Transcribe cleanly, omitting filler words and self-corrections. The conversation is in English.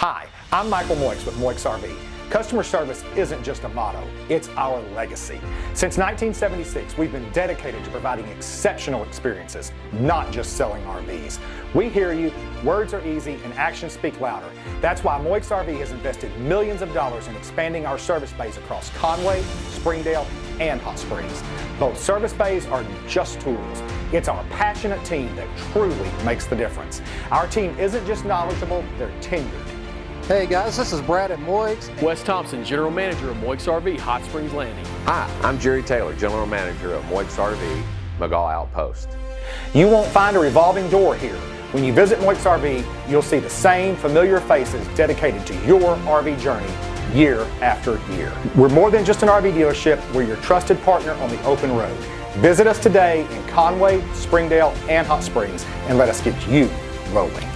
Hi, I'm Michael Moix with Moix RV. Customer service isn't just a motto, it's our legacy. Since 1976, we've been dedicated to providing exceptional experiences, not just selling RVs. We hear you, words are easy, and actions speak louder. That's why Moix RV has invested millions of dollars in expanding our service bays across Conway, Springdale, and Hot Springs. Both service bays are just tools. It's our passionate team that truly makes the difference. Our team isn't just knowledgeable, they're tenured. Hey guys, this is Brad at Moix. Wes Thompson, General Manager of Moix RV, Hot Springs Landing. Hi, I'm Jerry Taylor, General Manager of Moix RV, McGaw Outpost. You won't find a revolving door here. When you visit Moix RV, you'll see the same familiar faces dedicated to your RV journey year after year. We're more than just an RV dealership, we're your trusted partner on the open road. Visit us today in Conway, Springdale, and Hot Springs, and let us get you rolling.